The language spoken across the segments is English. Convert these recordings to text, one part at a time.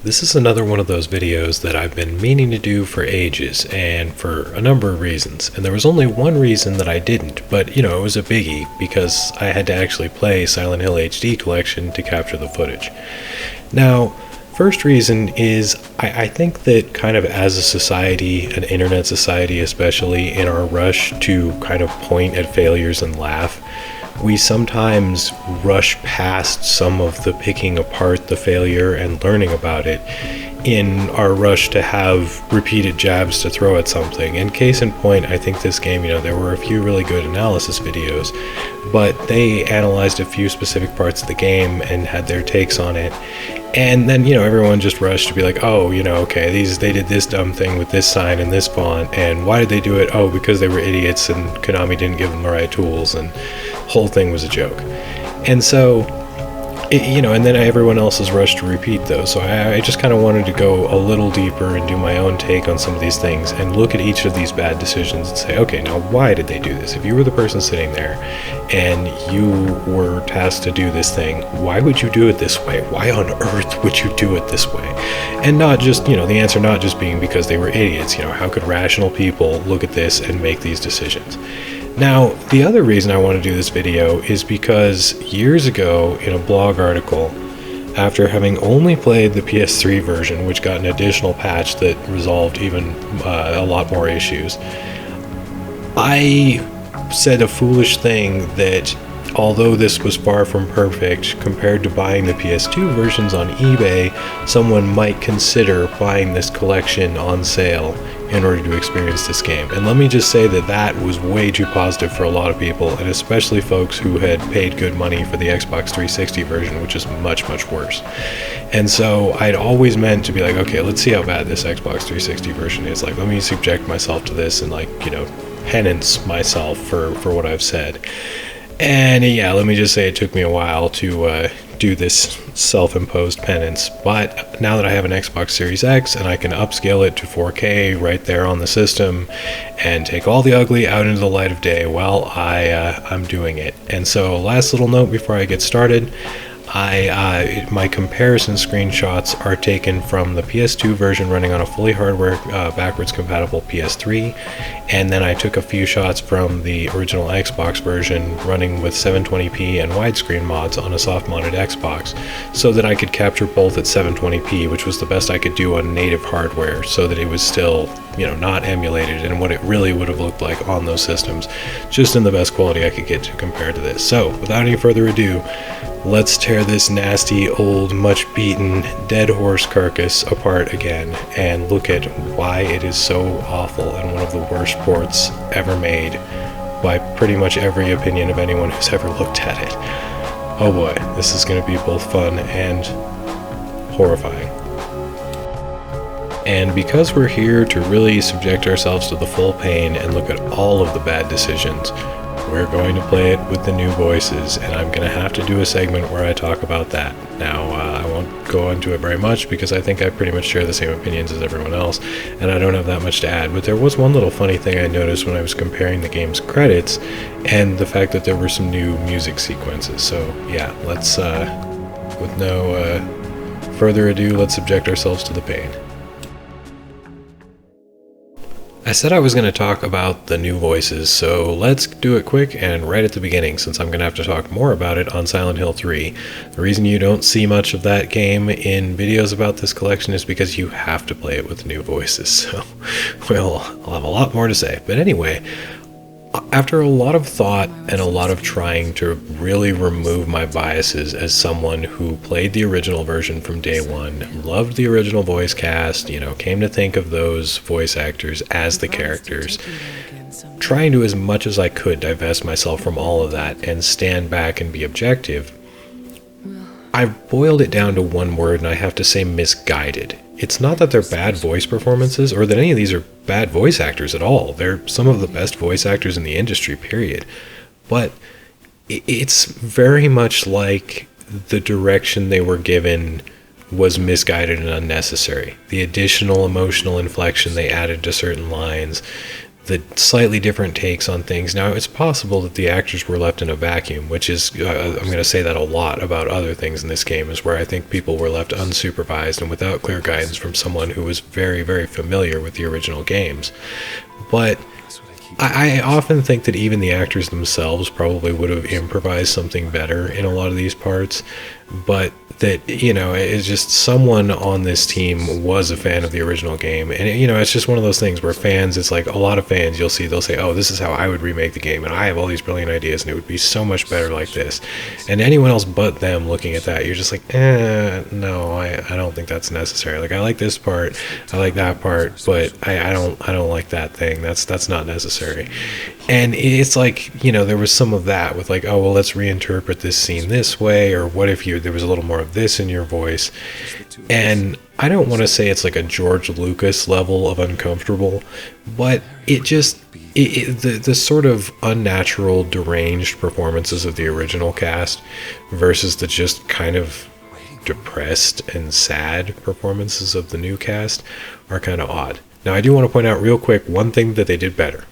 This is another one of those videos that I've been meaning to do for ages, and for a number of reasons. And there was only one reason that I didn't, but it was a biggie, because I had to actually play Silent Hill HD Collection to capture the footage. Now, first reason is I think that kind of as a society, an internet society especially, in our rush to kind of point at failures and laugh, we sometimes rush past some of the picking apart the failure and learning about it in our rush to have repeated jabs to throw at something. And case in point, I think this game, there were a few really good analysis videos, but they analyzed a few specific parts of the game and had their takes on it. And then, everyone just rushed to be like, oh, okay, they did this dumb thing with this sign and this font, and why did they do it? Oh, because they were idiots and Konami didn't give them the right tools, and the whole thing was a joke. And so, and then everyone else is rushed to repeat those. So I just kind of wanted to go a little deeper and do my own take on some of these things and look at each of these bad decisions and say, okay, now why did they do this? If you were the person sitting there and you were tasked to do this thing, why would you do it this way? Why on earth would you do it this way? And not just, the answer not just being because they were idiots. How could rational people look at this and make these decisions? Now, the other reason I want to do this video is because years ago in a blog article, after having only played the PS3 version, which got an additional patch that resolved even a lot more issues, I said a foolish thing that although this was far from perfect, compared to buying the PS2 versions on eBay, someone might consider buying this collection on sale in order to experience this game. And let me just say that that was way too positive for a lot of people, and especially folks who had paid good money for the Xbox 360 version, which is much, much worse. And so I'd always meant to be like, okay, let's see how bad this Xbox 360 version is. Like, let me subject myself to this and penance myself for what I've said. And yeah, let me just say it took me a while to do this self-imposed penance, but now that I have an Xbox Series X and I can upscale it to 4K right there on the system and take all the ugly out into the light of day, well, I'm doing it. And so last little note before I get started, my comparison screenshots are taken from the PS2 version running on a fully hardware backwards compatible PS3, and then I took a few shots from the original Xbox version running with 720p and widescreen mods on a soft modded Xbox, so that I could capture both at 720p, which was the best I could do on native hardware, so that it was still not emulated and what it really would have looked like on those systems, just in the best quality I could get to compare to this. So without any further ado, let's tear this nasty, old, much beaten, dead horse carcass apart again and look at why it is so awful and one of the worst ports ever made by pretty much every opinion of anyone who's ever looked at it. Oh boy, this is going to be both fun and horrifying. And because we're here to really subject ourselves to the full pain and look at all of the bad decisions, we're going to play it with the new voices, and I'm going to have to do a segment where I talk about that. Now, I won't go into it very much because I think I pretty much share the same opinions as everyone else, and I don't have that much to add, but there was one little funny thing I noticed when I was comparing the game's credits and the fact that there were some new music sequences. So yeah, let's, with no further ado, let's subject ourselves to the pain. I said I was going to talk about the new voices, so let's do it quick and right at the beginning, since I'm going to have to talk more about it on Silent Hill 3. The reason you don't see much of that game in videos about this collection is because you have to play it with new voices, so well, I'll have a lot more to say. But anyway, after a lot of thought and a lot of trying to really remove my biases as someone who played the original version from day one, loved the original voice cast, came to think of those voice actors as the characters, trying to as much as I could divest myself from all of that and stand back and be objective, I've boiled it down to one word, and I have to say misguided. It's not that they're bad voice performances or that any of these are bad voice actors at all. They're some of the best voice actors in the industry, period. But it's very much like the direction they were given was misguided and unnecessary. The additional emotional inflection they added to certain lines, the slightly different takes on things. Now, it's possible that the actors were left in a vacuum, which is, I'm going to say that a lot about other things in this game, is where I think people were left unsupervised and without clear guidance from someone who was very, very familiar with the original games. But I often think that even the actors themselves probably would have improvised something better in a lot of these parts, but that, it's just someone on this team was a fan of the original game. And, it's just one of those things where fans, it's like a lot of fans they'll say, oh, this is how I would remake the game, and I have all these brilliant ideas, and it would be so much better like this. And anyone else but them looking at that, you're just like, no, I don't think that's necessary. Like, I like this part, I like that part, but I don't like that thing. That's not necessary. And it's like, there was some of that with like, oh, well, let's reinterpret this scene this way, or what if there was a little more of this in your voice. And I don't want to say it's like a George Lucas level of uncomfortable, but it just, the sort of unnatural, deranged performances of the original cast versus the just kind of depressed and sad performances of the new cast are kind of odd. Now, I do want to point out real quick one thing that they did better.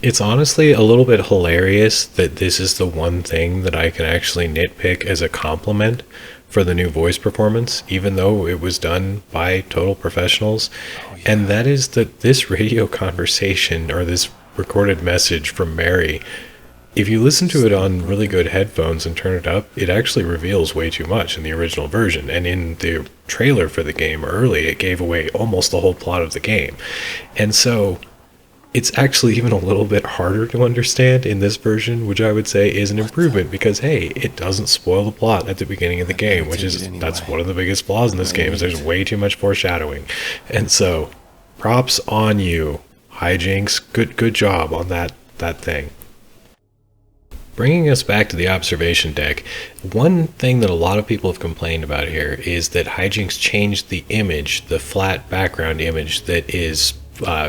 It's honestly a little bit hilarious that this is the one thing that I can actually nitpick as a compliment for the new voice performance, even though it was done by total professionals. And that is that this radio conversation, or this recorded message from Mary, if you listen to it on really good headphones and turn it up, it actually reveals way too much in the original version. And in the trailer for the game early, it gave away almost the whole plot of the game. And so it's actually even a little bit harder to understand in this version, which I would say is an improvement, because hey, it doesn't spoil the plot at the beginning of the game, that's one of the biggest flaws in this game, is there's way too much foreshadowing. And so props on you, Hijinks. Good job on that thing. Bringing us back to the observation deck, one thing that a lot of people have complained about here is that Hijinks changed the image, the flat background image that is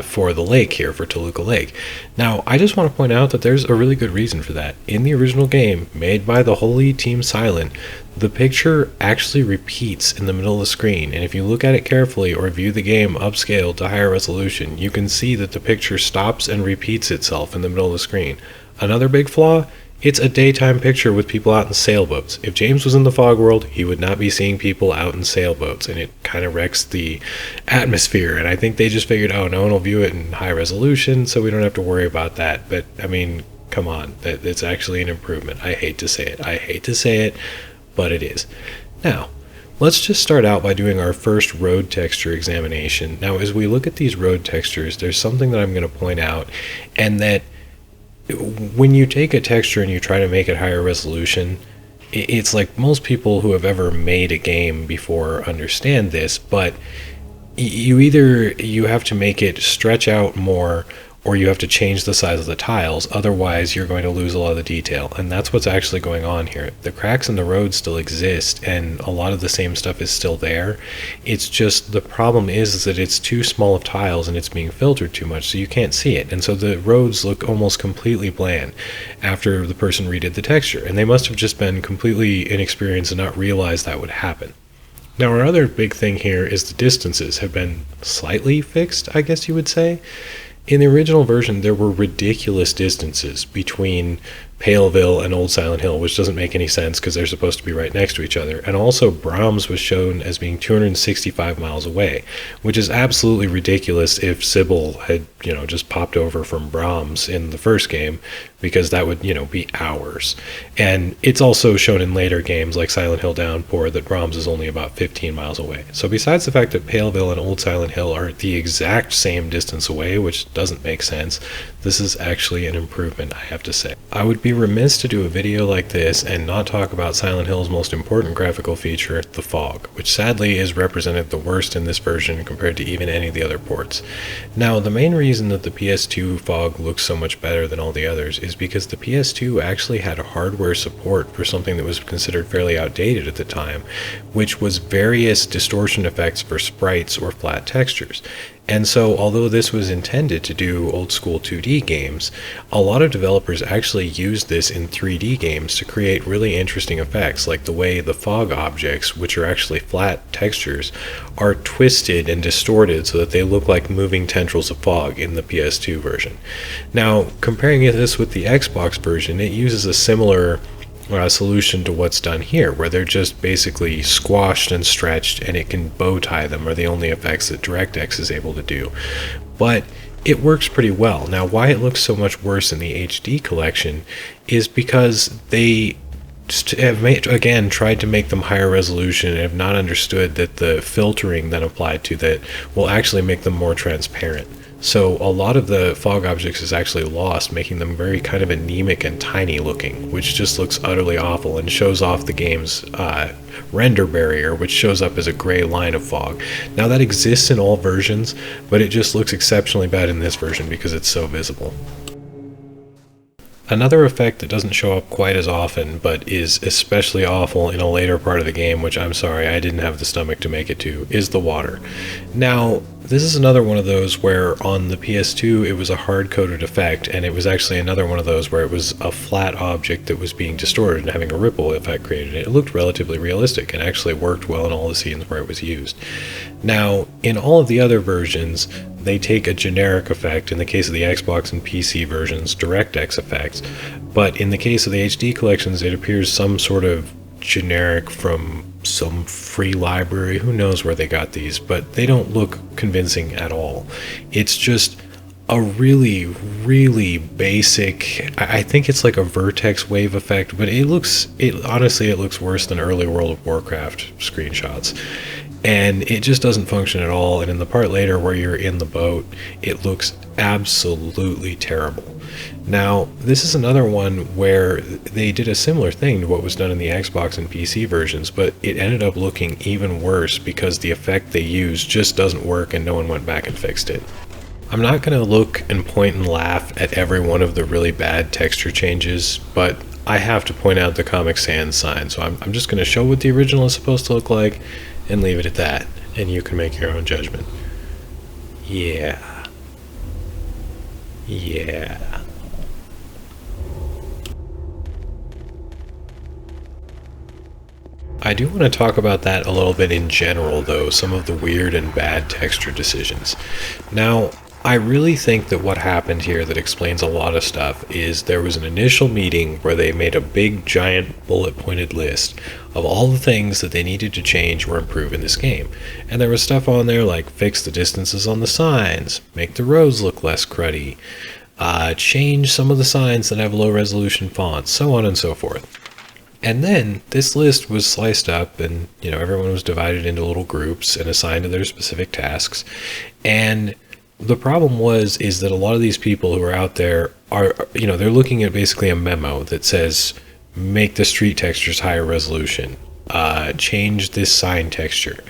for the lake here, for Toluca Lake. Now, I just want to point out that there's a really good reason for that. In the original game, made by the holy Team Silent, the picture actually repeats in the middle of the screen, and if you look at it carefully or view the game upscaled to higher resolution, you can see that the picture stops and repeats itself in the middle of the screen. Another big flaw? It's a daytime picture with people out in sailboats. If James was in the fog world, he would not be seeing people out in sailboats, and it kind of wrecks the atmosphere. And I think they just figured, oh, no one will view it in high resolution, so we don't have to worry about that. But, I mean, come on, it's actually an improvement. I hate to say it, but it is. Now, let's just start out by doing our first road texture examination. Now, as we look at these road textures, there's something that I'm going to point out, and that when you take a texture and you try to make it higher resolution, it's like most people who have ever made a game before understand this, but you have to make it stretch out more, or you have to change the size of the tiles, otherwise you're going to lose a lot of the detail. And that's what's actually going on here. The cracks in the road still exist, and a lot of the same stuff is still there. It's just the problem is that it's too small of tiles and it's being filtered too much, so you can't see it. And so the roads look almost completely bland after the person redid the texture, and they must have just been completely inexperienced and not realized that would happen. Now, our other big thing here is the distances have been slightly fixed, I guess you would say. In the original version, there were ridiculous distances between Paleville and Old Silent Hill, which doesn't make any sense because they're supposed to be right next to each other. And also, Brahms was shown as being 265 miles away, which is absolutely ridiculous if Sybil had, just popped over from Brahms in the first game, because that would, be hours. And it's also shown in later games like Silent Hill Downpour that Brahms is only about 15 miles away. So besides the fact that Paleville and Old Silent Hill are the exact same distance away, which doesn't make sense, this is actually an improvement, I have to say. I would be remiss to do a video like this and not talk about Silent Hill's most important graphical feature, the fog, which sadly is represented the worst in this version compared to even any of the other ports. Now, the main reason that the PS2 fog looks so much better than all the others is because the PS2 actually had hardware support for something that was considered fairly outdated at the time, which was various distortion effects for sprites or flat textures. And so, although this was intended to do old school 2D games, a lot of developers actually used this in 3D games to create really interesting effects, like the way the fog objects, which are actually flat textures, are twisted and distorted so that they look like moving tendrils of fog in the PS2 version. Now, comparing this with the Xbox version, it uses a similar solution to what's done here, where they're just basically squashed and stretched, and it can bow tie them, are the only effects that DirectX is able to do. But it works pretty well. Now, why it looks so much worse in the HD collection is because they have again tried to make them higher resolution and have not understood that the filtering then applied to that will actually make them more transparent. So a lot of the fog objects is actually lost, making them very kind of anemic and tiny looking, which just looks utterly awful and shows off the game's render barrier, which shows up as a gray line of fog. Now that exists in all versions, but it just looks exceptionally bad in this version because it's so visible. Another effect that doesn't show up quite as often, but is especially awful in a later part of the game, which I'm sorry I didn't have the stomach to make it to, is the water. Now, this is another one of those where on the PS2 it was a hard-coded effect, and it was actually another one of those where it was a flat object that was being distorted and having a ripple effect created. It looked relatively realistic and actually worked well in all the scenes where it was used. Now, in all of the other versions, they take a generic effect, in the case of the Xbox and PC versions, DirectX effects, but in the case of the HD collections, it appears some sort of generic from some free library. Who knows where they got these, but they don't look convincing at all. It's just a really, really basic, I think it's like a vertex wave effect, but honestly, it looks worse than early World of Warcraft screenshots. And it just doesn't function at all, and in the part later where you're in the boat, it looks absolutely terrible. Now, this is another one where they did a similar thing to what was done in the Xbox and PC versions, but it ended up looking even worse because the effect they used just doesn't work and no one went back and fixed it. I'm not going to look and point and laugh at every one of the really bad texture changes, but I have to point out the Comic Sans sign, so I'm just going to show what the original is supposed to look like and leave it at that, and you can make your own judgment. Yeah. I do want to talk about that a little bit in general, though, some of the weird and bad texture decisions. Now, I really think that what happened here that explains a lot of stuff is there was an initial meeting where they made a big, giant, bullet-pointed list of all the things that they needed to change or improve in this game. And there was stuff on there like fix the distances on the signs, make the roads look less cruddy, change some of the signs that have low-resolution fonts, so on and so forth. And then this list was sliced up and, everyone was divided into little groups and assigned to their specific tasks. And the problem is that a lot of these people who are out there are, they're looking at basically a memo that says, make the street textures higher resolution, change this sign texture.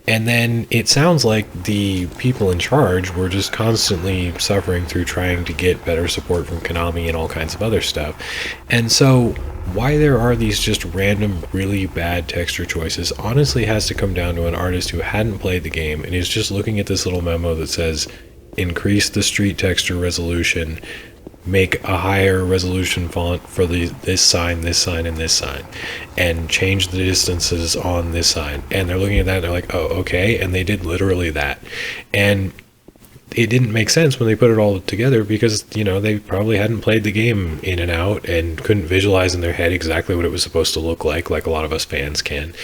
And then it sounds like the people in charge were just constantly suffering through trying to get better support from Konami and all kinds of other stuff. And so why there are these just random, really bad texture choices honestly has to come down to an artist who hadn't played the game and is just looking at this little memo that says, increase the street texture resolution, make a higher resolution font for this sign, and this sign, and change the distances on this sign. And they're looking at that and they're like, oh, okay. And they did literally that. And it didn't make sense when they put it all together because, they probably hadn't played the game in and out and couldn't visualize in their head exactly what it was supposed to look like a lot of us fans can.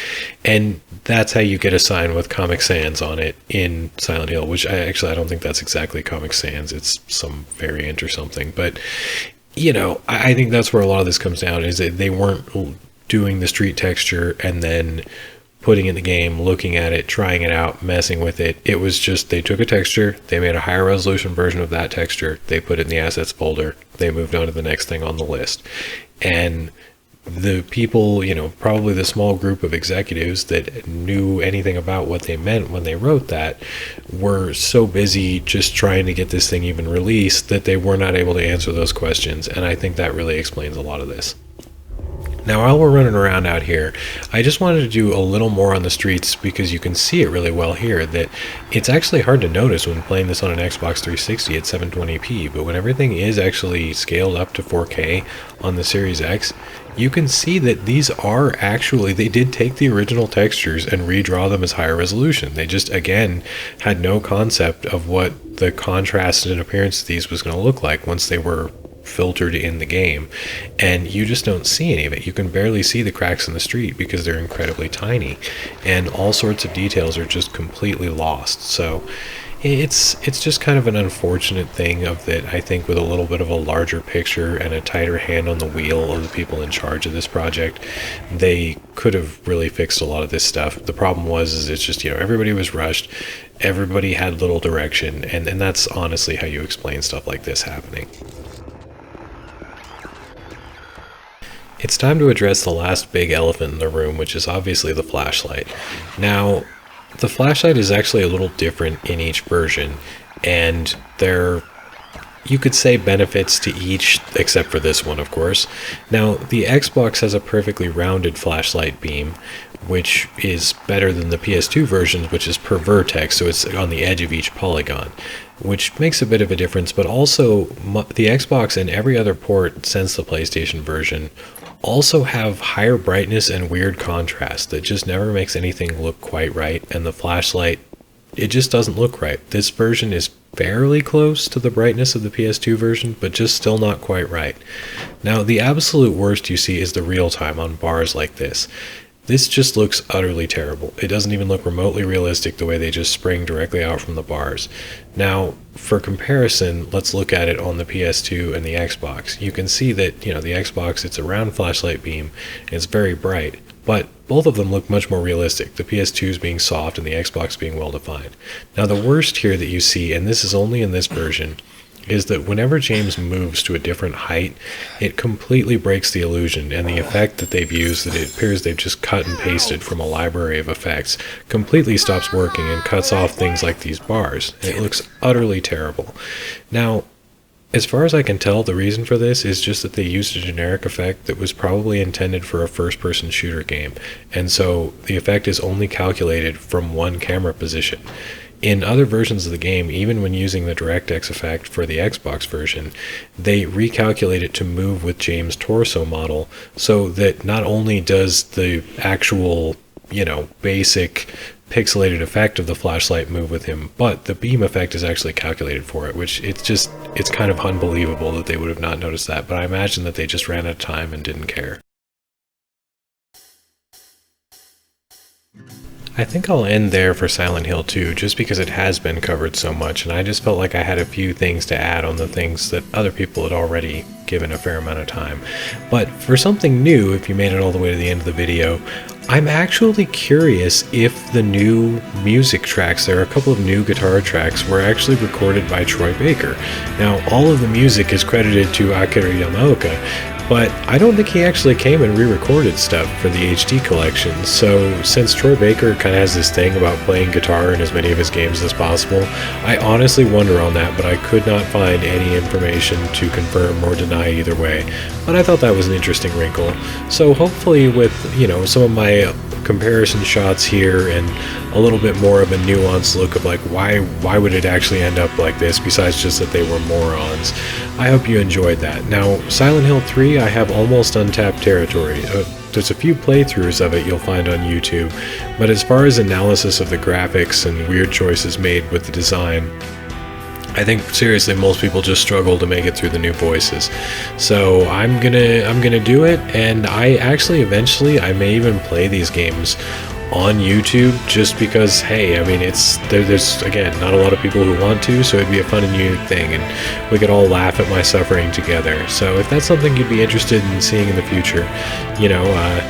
And that's how you get a sign with Comic Sans on it in Silent Hill, which I don't think that's exactly Comic Sans. It's some variant or something. But, I think that's where a lot of this comes down, is that they weren't doing the street texture and then putting in the game, looking at it, trying it out, messing with it. It was just they took a texture, they made a higher resolution version of that texture, they put it in the assets folder, they moved on to the next thing on the list. And the people, probably the small group of executives that knew anything about what they meant when they wrote that, were so busy just trying to get this thing even released that they were not able to answer those questions. And I think that really explains a lot of this. Now, while we're running around out here, I just wanted to do a little more on the streets because you can see it really well here that it's actually hard to notice when playing this on an Xbox 360 at 720p, but when everything is actually scaled up to 4K on the Series X, you can see that these are actually, they did take the original textures and redraw them as higher resolution. They just, again, had no concept of what the contrast and appearance of these was going to look like once they were filtered in the game, and you just don't see any of it. You can barely see the cracks in the street because they're incredibly tiny, and all sorts of details are just completely lost. So it's just kind of an unfortunate thing of that. I think with a little bit of a larger picture and a tighter hand on the wheel of the people in charge of this project, they could have really fixed a lot of this stuff. The problem is it's just, everybody was rushed, everybody had little direction, and that's honestly how you explain stuff like this happening. It's time to address the last big elephant in the room, which is obviously the flashlight. Now, the flashlight is actually a little different in each version, and there, you could say, benefits to each, except for this one, of course. Now, the Xbox has a perfectly rounded flashlight beam, which is better than the PS2 versions, which is per vertex, so it's on the edge of each polygon, which makes a bit of a difference. But also, the Xbox and every other port since the PlayStation version also have higher brightness and weird contrast that just never makes anything look quite right, and the flashlight, it just doesn't look right. This version is fairly close to the brightness of the PS2 version, but just still not quite right. Now, the absolute worst you see is the real time on bars like this. This just looks utterly terrible. It doesn't even look remotely realistic the way they just spring directly out from the bars. Now, for comparison, let's look at it on the PS2 and the Xbox. You can see that, the Xbox, it's a round flashlight beam, and it's very bright, but both of them look much more realistic, the PS2's being soft and the Xbox being well defined. Now, the worst here that you see, and this is only in this version, is that whenever James moves to a different height, it completely breaks the illusion, and the effect that they've used, that it appears they've just cut and pasted from a library of effects, completely stops working and cuts off things like these bars. It looks utterly terrible. Now, as far as I can tell, the reason for this is just that they used a generic effect that was probably intended for a first-person shooter game, and so the effect is only calculated from one camera position. In other versions of the game, even when using the DirectX effect for the Xbox version, they recalculate it to move with James' torso model, so that not only does the actual, basic pixelated effect of the flashlight move with him, but the beam effect is actually calculated for it, which it's kind of unbelievable that they would have not noticed that, but I imagine that they just ran out of time and didn't care. I think I'll end there for Silent Hill 2, just because it has been covered so much, and I just felt like I had a few things to add on the things that other people had already given a fair amount of time. But for something new, if you made it all the way to the end of the video, I'm actually curious if the new music tracks, there are a couple of new guitar tracks, were actually recorded by Troy Baker. Now, all of the music is credited to Akira Yamaoka, but I don't think he actually came and re-recorded stuff for the HD collection. So since Troy Baker kind of has this thing about playing guitar in as many of his games as possible, I honestly wonder on that, but I could not find any information to confirm or deny either way. But I thought that was an interesting wrinkle. So hopefully with, some of my comparison shots here and a little bit more of a nuanced look of like why would it actually end up like this, besides just that they were morons, I hope you enjoyed that. Now, Silent Hill 3, I have almost untapped territory. There's a few playthroughs of it you'll find on YouTube, but as far as analysis of the graphics and weird choices made with the design, I think seriously most people just struggle to make it through the new voices. So I'm gonna do it, and I actually eventually I may even play these games on YouTube, just because, hey, I mean, there's again not a lot of people who want to, so it'd be a fun and unique thing, and we could all laugh at my suffering together. So if that's something you'd be interested in seeing in the future,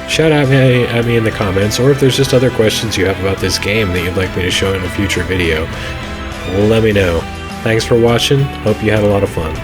shout out at me in the comments, or if there's just other questions you have about this game that you'd like me to show in a future video, let me know. Thanks for watching, hope you had a lot of fun.